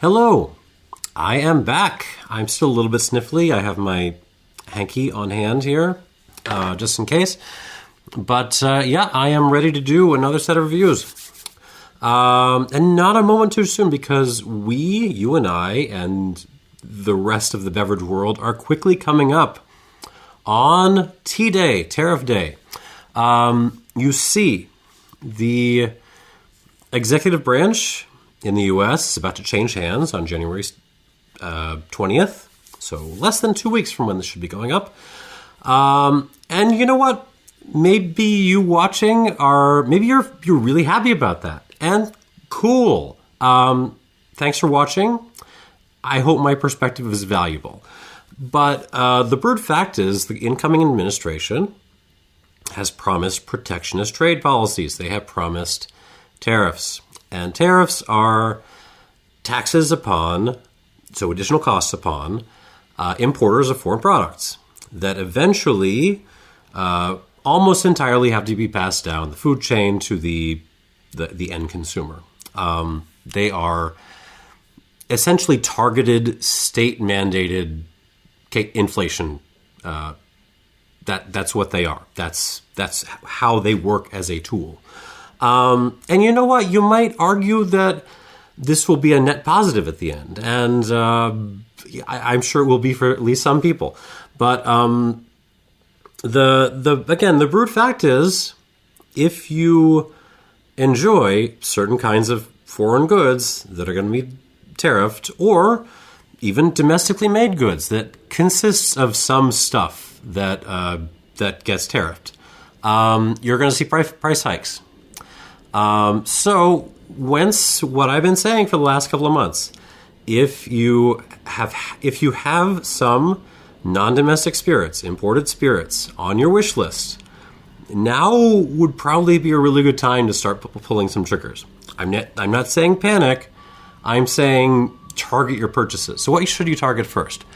Hello, I am back. I'm still a little bit sniffly. I have my hanky on hand here, just in case. But yeah, I am ready to do another set of reviews. And not a moment too soon, because you and I, and the rest of the beverage world are quickly coming up on T-Day, Tariff Day. You see, the executive branch in the U.S. is about to change hands on January 20th, so less than 2 weeks from when this should be going up. And you know what? Maybe you watching maybe you're really happy about that. And cool. Thanks for watching. I hope my perspective is valuable. But the bird fact is the incoming administration has promised protectionist trade policies. They have promised tariffs. And tariffs are taxes upon, so additional costs upon, importers of foreign products that eventually almost entirely have to be passed down the food chain to the end consumer. They are essentially targeted, state-mandated inflation. That's what they are. That's how they work as a tool. And you know what? You might argue that this will be a net positive at the end, and I'm sure it will be for at least some people. But the brute fact is, if you enjoy certain kinds of foreign goods that are going to be tariffed, or even domestically made goods that consists of some stuff that gets tariffed, you're going to see price hikes. So what I've been saying for the last couple of months, if you have some non-domestic spirits, imported spirits on your wish list, now would probably be a really good time to start pulling some triggers. I'm not saying panic. I'm saying target your purchases. So what should you target first?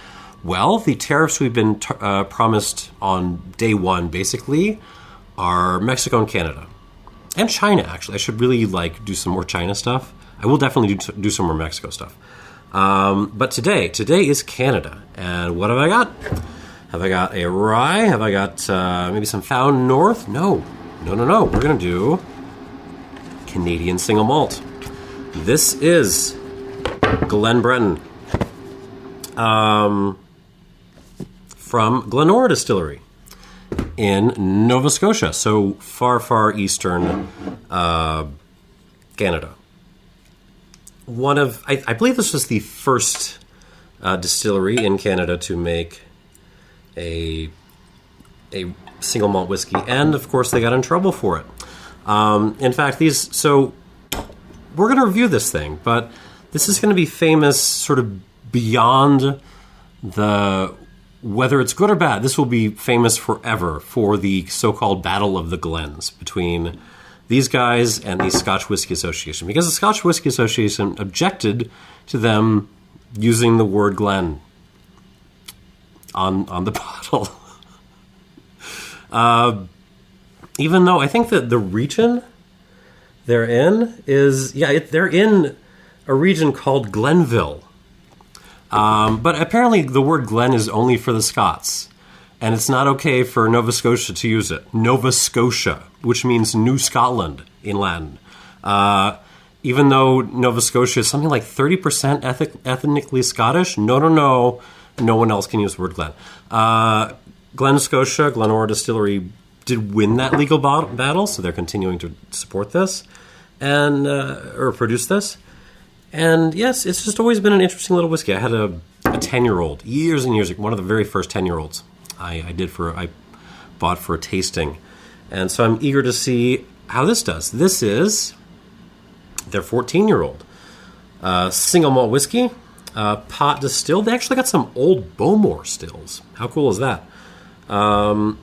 Well, the tariffs we've been promised on day one, basically, are Mexico and Canada. And China, actually. I should really do some more China stuff. I will definitely do some more Mexico stuff. But today is Canada. And what have I got? Have I got a rye? Have I got maybe some Found North? No. We're going to do Canadian Single Malt. This is Glen Breton from Glenora Distillery in Nova Scotia, so far eastern Canada. I believe this was the first distillery in Canada to make a single malt whiskey, and of course they got in trouble for it. In fact, so we're going to review this thing, but this is going to be famous sort of beyond whether it's good or bad. This will be famous forever for the so-called Battle of the Glens between these guys and the Scotch Whisky Association, because the Scotch Whisky Association objected to them using the word Glen on the bottle. Even though I think that the region they're in they're in a region called Glenville. But apparently the word Glen is only for the Scots, and it's not okay for Nova Scotia to use it. Nova Scotia, which means New Scotland in Latin. Even though Nova Scotia is something like 30% ethnically Scottish, no one else can use the word Glen. Glen Scotia, Glenora Distillery did win that legal battle, so they're continuing to support this and or produce this. And yes, it's just always been an interesting little whiskey. I had a 10-year-old, years and years ago, one of the very first 10-year-olds I bought for a tasting. And so I'm eager to see how this does. This is their 14-year-old single malt whiskey, pot distilled. They actually got some old Bowmore stills. How cool is that? And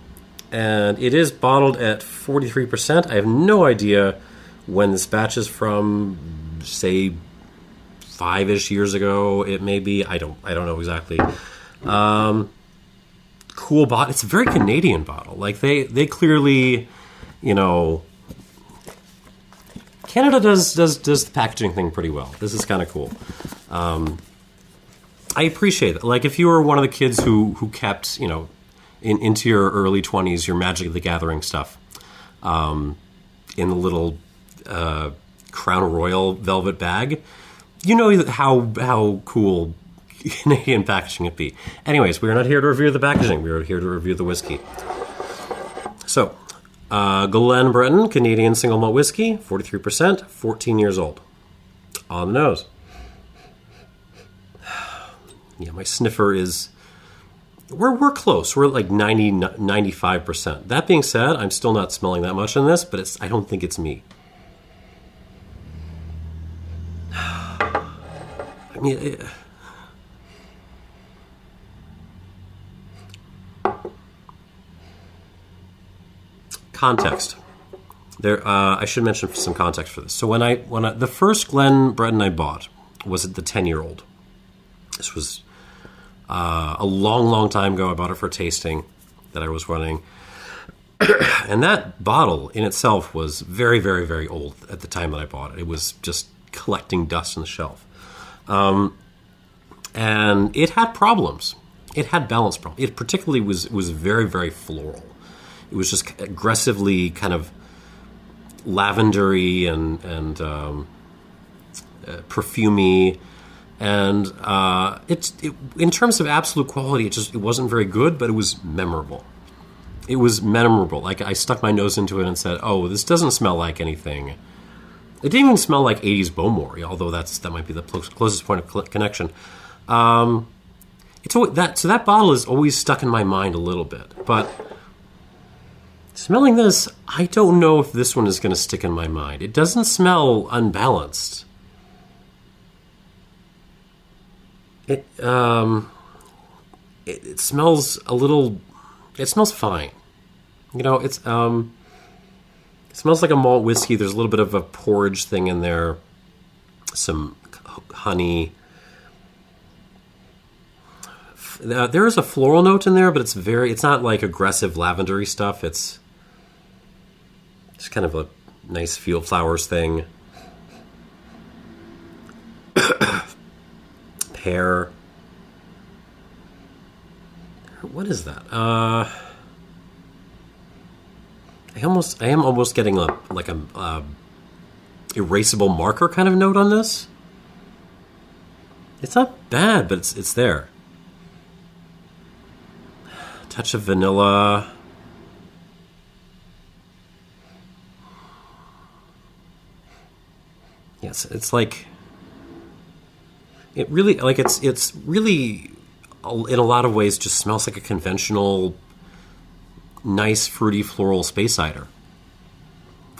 it is bottled at 43%. I have no idea when this batch is from, say, 5-ish years ago. It may be. I don't know exactly. Cool bottle. It's a very Canadian bottle. They clearly, Canada does the packaging thing pretty well. This is kind of cool. I appreciate it. Like if you were one of the kids who kept, into your early 20s, your Magic the Gathering stuff in the little Crown Royal velvet bag, you know how cool Canadian packaging it be. Anyways, we are not here to review the packaging. We are here to review the whiskey. So, Glen Breton, Canadian Single Malt Whiskey, 43%, 14 years old. On the nose. Yeah, my sniffer is... We're close. We're like 95%. That being said, I'm still not smelling that much in this, but I don't think it's me. I mean... Context. I should mention some context for this. So when the first Glen Breton I bought was the 10-year-old. This was a long time ago. I bought it for a tasting that I was running, and that bottle in itself was very, very, very old at the time that I bought it. It was just collecting dust on the shelf, and it had problems. It had balance problems. It particularly was very, very floral. It was just aggressively kind of lavendery and perfumey, and in terms of absolute quality, it wasn't very good, but it was memorable. It was memorable. Like I stuck my nose into it and said, "Oh, this doesn't smell like anything." It didn't even smell like 80s Bowmore, although that might be the closest point of connection. So that bottle is always stuck in my mind a little bit, but. Smelling this, I don't know if this one is going to stick in my mind. It doesn't smell unbalanced. It smells a little... It smells fine. It smells like a malt whiskey. There's a little bit of a porridge thing in there. Some honey. There is a floral note in there, but it's not like aggressive lavendery stuff. It's kind of a nice field flowers thing. Pear. What is that? I am almost getting a erasable marker kind of note on this. It's not bad, but it's there. Touch of vanilla. Yes, it's like it really it's really in a lot of ways just smells like a conventional nice fruity floral space cider.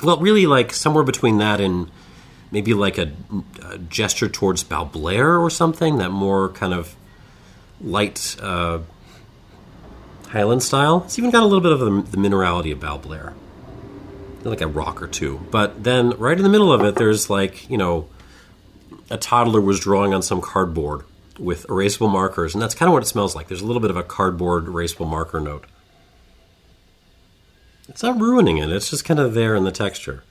Well, really like somewhere between that and maybe like a gesture towards Balblair or something, that more kind of light Highland style. It's even got a little bit of the minerality of Balblair. Like a rock or two. But then right in the middle of it, there's like, a toddler was drawing on some cardboard with erasable markers, and that's kind of what it smells like. There's a little bit of a cardboard erasable marker note. It's not ruining it. It's just kind of there in the texture.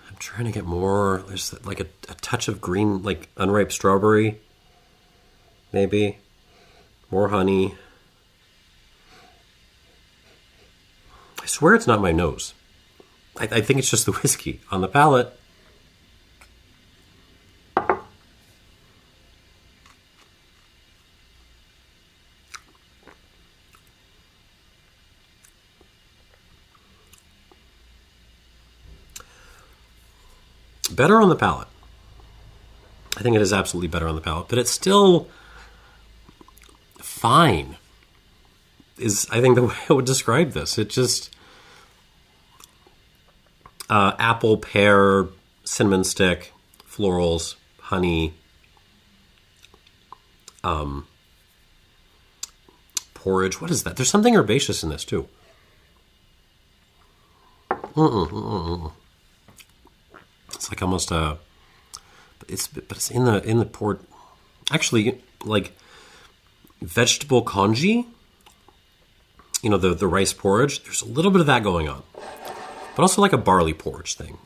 I'm trying to get more. There's like a touch of green, like unripe strawberry. Maybe. More honey. I swear it's not my nose. I think it's just the whiskey. On the palate. Better on the palate. I think it is absolutely better on the palate, but it's still fine, is I think the way I would describe this. It just apple, pear, cinnamon stick, florals, honey, porridge. What is that? There's something herbaceous in this too. It's like almost a. It's in the port. Actually, like vegetable congee. the rice porridge. There's a little bit of that going on, but also like a barley porridge thing.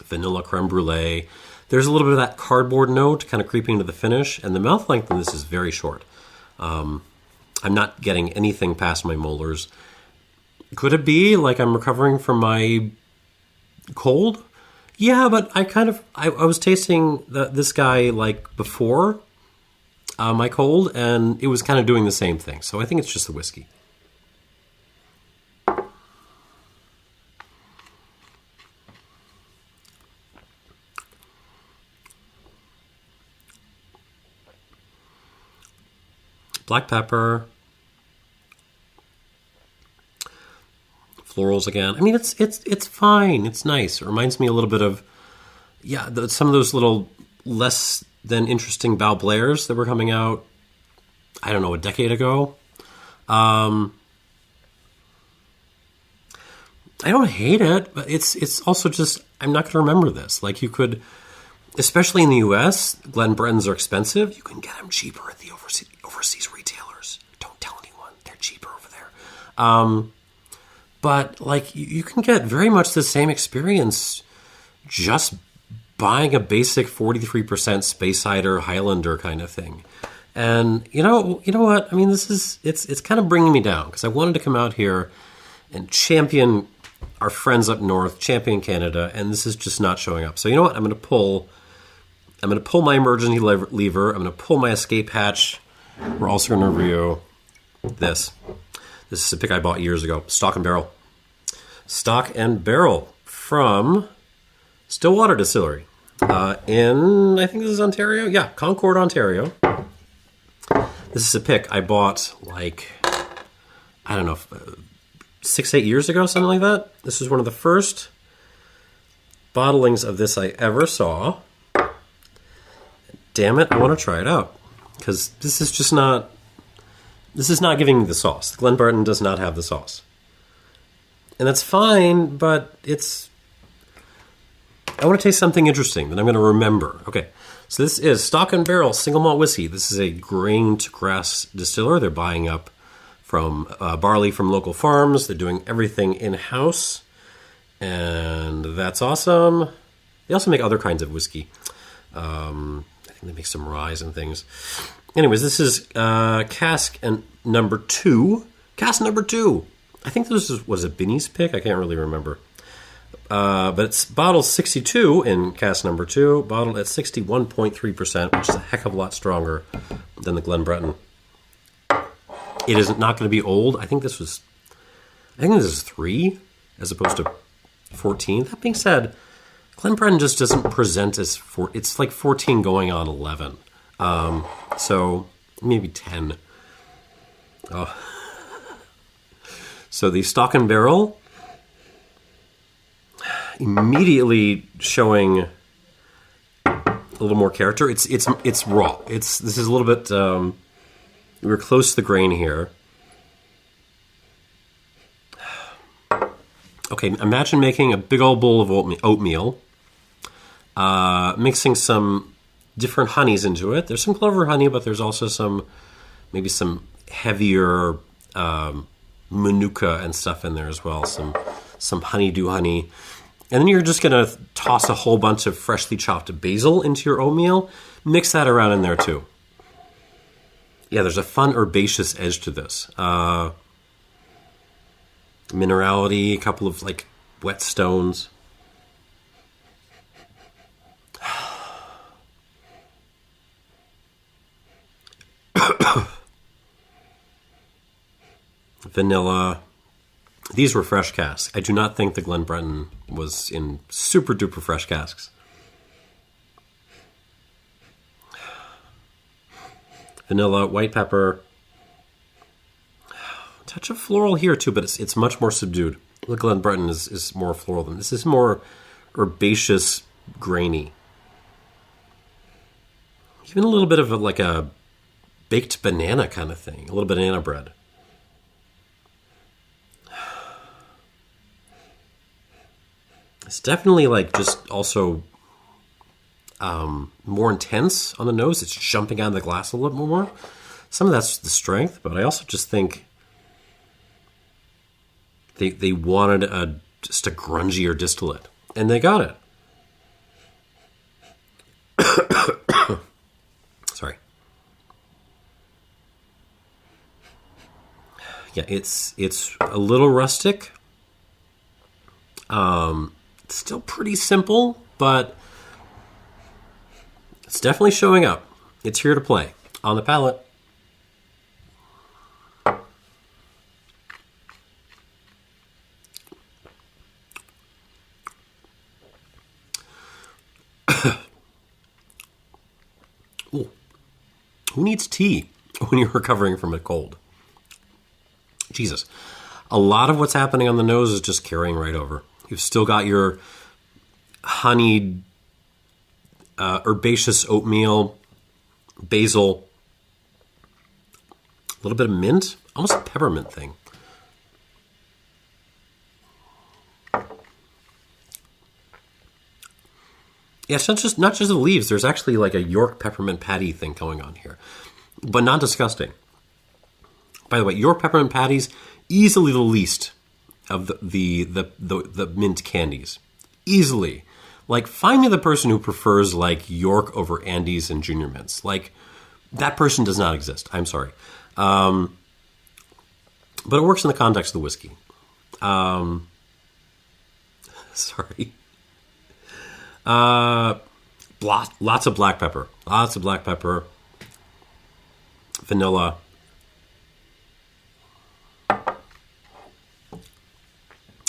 Vanilla creme brulee. There's a little bit of that cardboard note kind of creeping into the finish, and the mouth length on this is very short. I'm not getting anything past my molars. Could it be like I'm recovering from my cold? Yeah, but I was tasting this guy like before my cold, and it was kind of doing the same thing. So I think it's just the whiskey. Black pepper, florals again. I mean, it's fine. It's nice. It reminds me a little bit of some of those little less than interesting Val Blairs that were coming out. I don't know, a decade ago. I don't hate it, but it's also just I'm not going to remember this. Like you could, especially in the U.S., Glen Bretons are expensive. You can get them cheaper at the overseas retailers. Don't tell anyone. They're cheaper over there. But like you can get very much the same experience just buying a basic 43% Speyside Highlander kind of thing. And you know what? I mean, it's kind of bringing me down because I wanted to come out here and champion our friends up north, champion Canada, and this is just not showing up. So you know what? I'm going to pull my emergency lever. I'm going to pull my escape hatch. We're also going to review this. This is a pick I bought years ago. Stalk Barrel. Stalk Barrel from Stillwater Distillery in, I think this is Ontario. Yeah, Concord, Ontario. This is a pick I bought like, I don't know, 6-8 years ago, something like that. This was one of the first bottlings of this I ever saw. Damn it, I want to try it out. Because this is not giving me the sauce. Glen Breton does not have the sauce. And that's fine, but I want to taste something interesting that I'm going to remember. Okay, so this is Stalk Barrel Single Malt Whiskey. This is a grained grass distiller. They're buying up from barley from local farms. They're doing everything in-house, and that's awesome. They also make other kinds of whiskey. I think they make some rye and things. Anyways, this is cask number 2. Cask number 2. I think this was a Binny's pick. I can't really remember. But it's bottled 62 in cask number 2, bottled at 61.3%, which is a heck of a lot stronger than the Glen Breton. It is not going to be old. I think this is 3 as opposed to 14. That being said, Glen Breton just doesn't present as it's like 14 going on 11. So maybe 10. Oh. So the Stalk Barrel immediately showing a little more character. It's raw. This is a little bit. We're close to the grain here. Okay, imagine making a big old bowl of oatmeal, mixing some different honeys into it. There's some clover honey, but there's also maybe some heavier manuka and stuff in there as well. Some honeydew honey. And then you're just going to toss a whole bunch of freshly chopped basil into your oatmeal. Mix that around in there too. Yeah, there's a fun herbaceous edge to this. Minerality, a couple of like wet stones. Vanilla. These were fresh casks. I do not think the Glen Breton was in super duper fresh casks. Vanilla, white pepper. Touch of floral here too, but it's much more subdued. The Glen Breton is more floral than this. Is more herbaceous, grainy. Even a little bit of like a baked banana kind of thing. A little banana bread. It's definitely like just also more intense on the nose. It's jumping out of the glass a little more. some of that's the strength, but I also just think they wanted just a grungier distillate, and they got it. Sorry. Yeah, it's a little rustic. It's still pretty simple, but it's definitely showing up. It's here to play on the palate. Ooh. Who needs tea when you're recovering from a cold? Jesus. A lot of what's happening on the nose is just carrying right over. You've still got your honeyed, herbaceous oatmeal, basil, a little bit of mint, almost a peppermint thing. Yeah, it's not just the leaves. There's actually like a York peppermint patty thing going on here, but not disgusting. By the way, York peppermint patties, easily the least of the mint candies. Easily. Like, find me the person who prefers like York over Andes and Junior Mints. Like, that person does not exist. I'm sorry. But it works in the context of the whiskey. Sorry. Lots of black pepper. Lots of black pepper. Vanilla.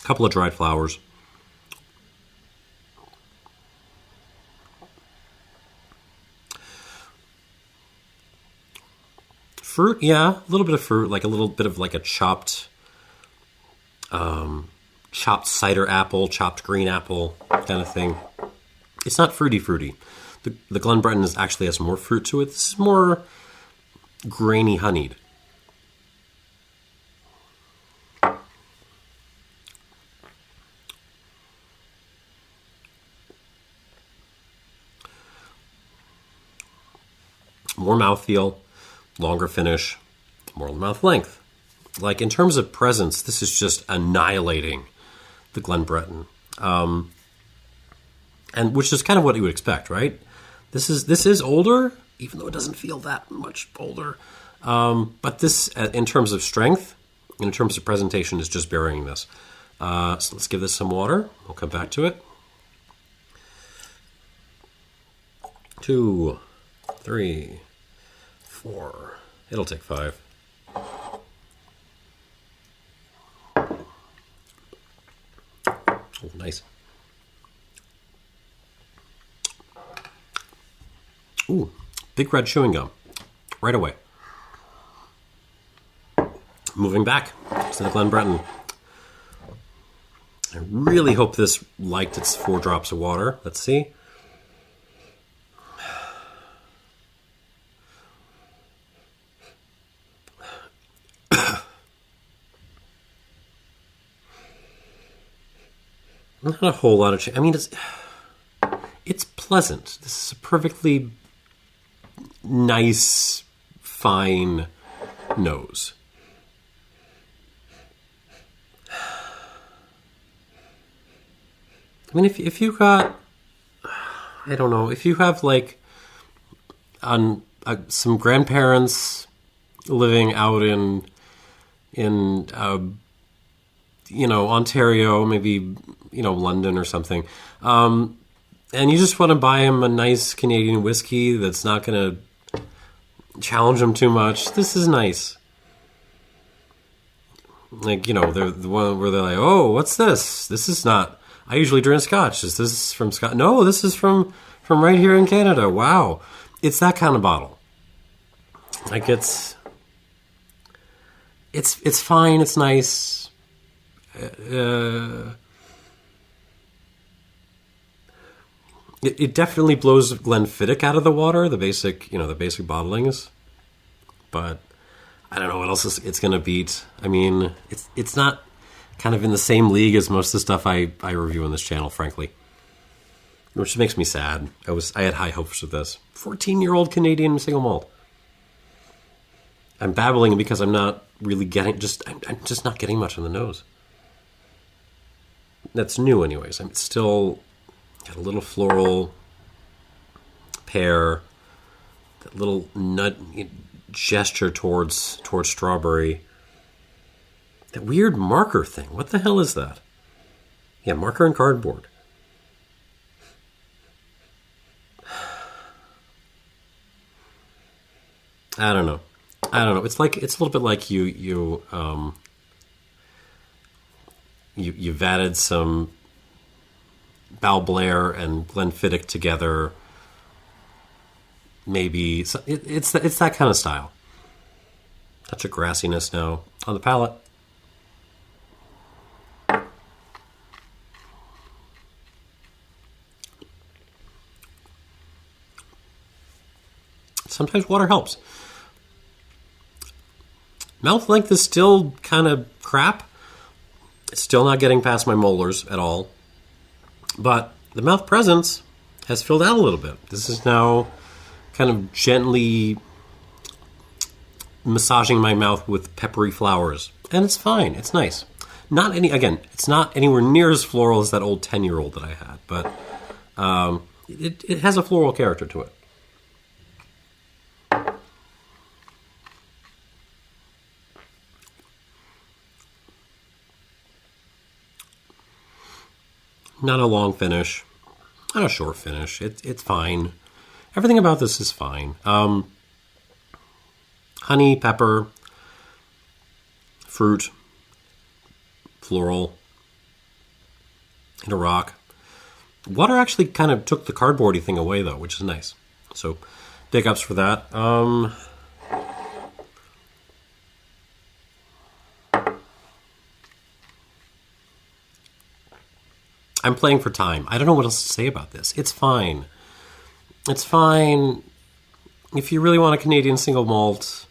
Couple of dried flowers. Fruit, yeah, a little bit of fruit, like a little bit of like a chopped cider apple, chopped green apple kind of thing. It's not fruity. The Glen Breton actually has more fruit to it. This is more grainy honeyed. More mouthfeel, longer finish, more mouth length. Like, in terms of presence, this is just annihilating the Glen Breton. And which is kind of what you would expect, right? This is older, even though it doesn't feel that much older. But this, in terms of strength, in terms of presentation, is just burying this. So let's give this some water. We'll come back to it. 2, 3, 4. It'll take 5. Oh, nice. Ooh, big red chewing gum. Right away. Moving back to the Glen Breton. I really hope this liked its 4 drops of water. Let's see. Not a whole lot of change. I mean, it's pleasant. This is a perfectly nice, fine nose. I mean, if you got, I don't know, if you have like some grandparents living out in Ontario, maybe, London or something, and you just want to buy them a nice Canadian whiskey that's not going to challenge them too much, this is nice. Like, they're the one where they're like, oh, what's this? This is not, I usually drink Scotch. Is this from Scotch? No, this is from right here in Canada. Wow. It's that kind of bottle. Like, it's fine. It's nice. It definitely blows Glenfiddich out of the water, the basic bottlings. But I don't know what else it's going to beat. I mean, it's not kind of in the same league as most of the stuff I review on this channel, frankly. Which makes me sad. I had high hopes with this. 14-year-old Canadian single malt. I'm babbling because I'm not really getting, I'm just not getting much on the nose. That's new anyways. I'm still got a little floral, pear, that little nut gesture towards strawberry. That weird marker thing. What the hell is that? Yeah, marker and cardboard. I don't know. It's a little bit like you've added some Balblair and Glenfiddich together. Maybe it's that kind of style. Touch of grassiness now on the palate. Sometimes water helps. Mouth length is still kind of crap. It's still not getting past my molars at all. But the mouth presence has filled out a little bit. This is now kind of gently massaging my mouth with peppery flowers. And it's fine. It's nice. It's not anywhere near as floral as that old 10-year-old that I had. But it has a floral character to it. Not a long finish, not a short finish. It's fine. Everything about this is fine. Honey, pepper, fruit, floral, and a rock. Water actually kind of took the cardboardy thing away, though, which is nice. So, big ups for that. I'm playing for time. I don't know what else to say about this. It's fine. It's fine. If you really want a Canadian single malt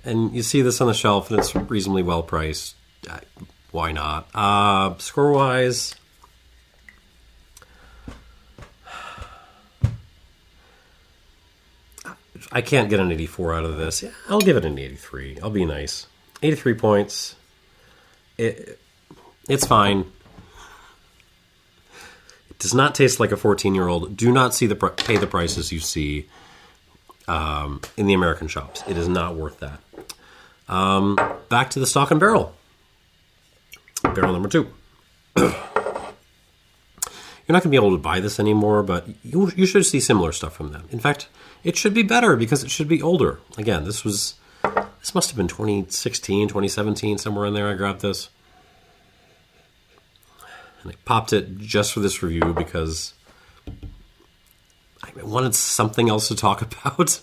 and you see this on the shelf and it's reasonably well priced, why not? Score-wise, I can't get an 84 out of this. Yeah, I'll give it an 83. I'll be nice. 83 points. It's fine. Does not taste like a 14-year-old. Do not pay the prices you see in the American shops. It is not worth that. Back to the Stalk Barrel. Barrel number 2. You're not going to be able to buy this anymore, but you should see similar stuff from them. In fact, it should be better because it should be older. Again, this must have been 2016, 2017, somewhere in there I grabbed this. And I popped it just for this review because I wanted something else to talk about.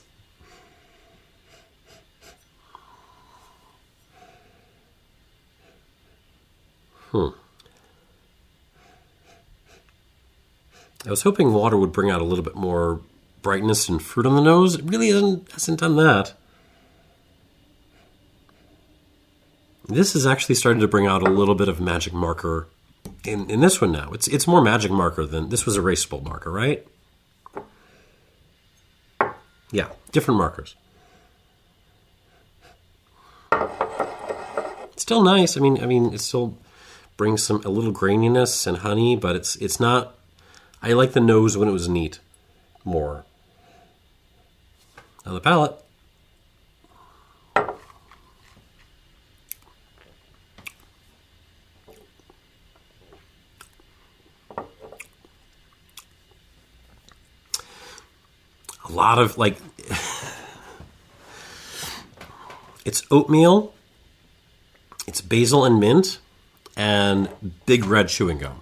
I was hoping water would bring out a little bit more brightness and fruit on the nose. It really hasn't done that. This is actually starting to bring out a little bit of magic marker in this one now. It's more magic marker than this was erasable marker, right? Yeah, different markers. Still nice. I mean, it still brings a little graininess and honey, but it's not. I like the nose when it was neat more. Now the palate. A lot of it's oatmeal, it's basil and mint, and big red chewing gum.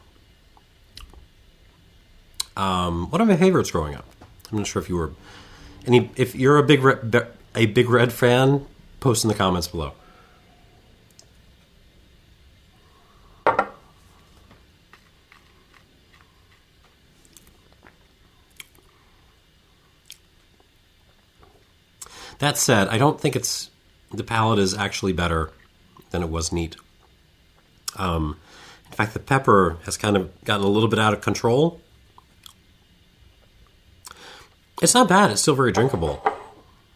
One of my favorites growing up. I'm not sure if you were if you're a big red fan, post in the comments below. That said, I don't think the palate is actually better than it was neat. In fact, the pepper has kind of gotten a little bit out of control. It's not bad. It's still very drinkable.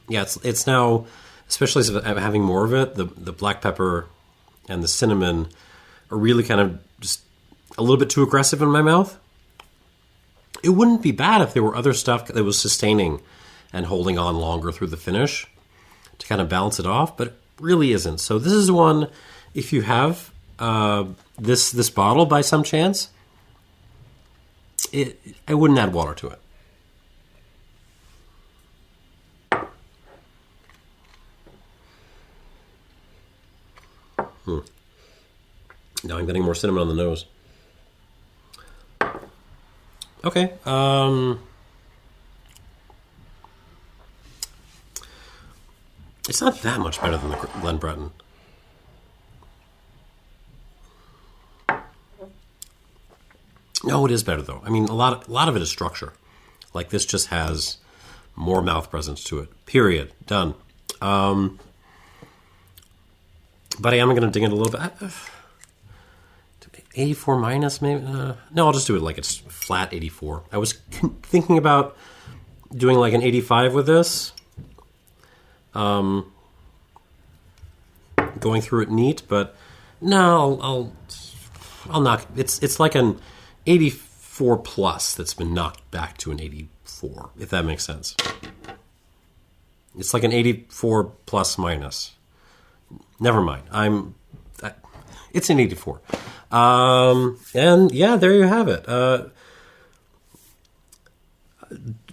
Yeah, it's now especially as I'm having more of it, the black pepper and the cinnamon are really kind of just a little bit too aggressive in my mouth. It wouldn't be bad if there were other stuff that was sustaining and holding on longer through the finish to kind of balance it off, but it really isn't. So this is one, if you have this bottle by some chance, I wouldn't add water to it. Now I'm getting more cinnamon on the nose. Okay. It's not that much better than the Glen Breton. No, it is better though. I mean, a lot of it is structure. Like this just has more mouth presence to it. Period. Done. But I am going to dig in a little bit. 84 minus, maybe? No, I'll just do it like it's flat 84. I was thinking about doing like an 85 with this. Going through it neat, but no, I'll knock. It's like an 84 plus that's been knocked back to an 84, if that makes sense. It's like an 84 plus minus. Never mind. It's an 84. And yeah, there you have it.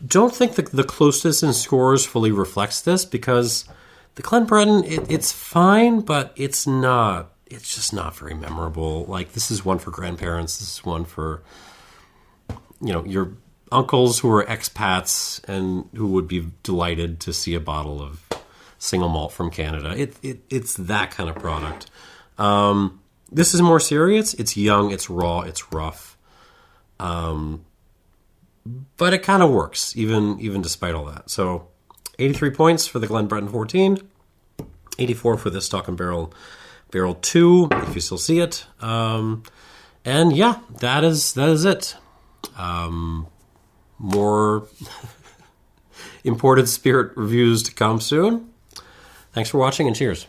Don't think the closeness in scores fully reflects this, because the Glen Breton, it's fine, but it's just not very memorable. Like, this is one for grandparents. This is one for, your uncles who are expats and who would be delighted to see a bottle of single malt from Canada. It's that kind of product. This is more serious. It's young, it's raw, it's rough. But it kind of works, even despite all that. So 83 points for the Glen Breton 14, 84 for the Stalk Barrel 2, if you still see it. And yeah, that is it. More imported spirit reviews to come soon. Thanks for watching, and cheers.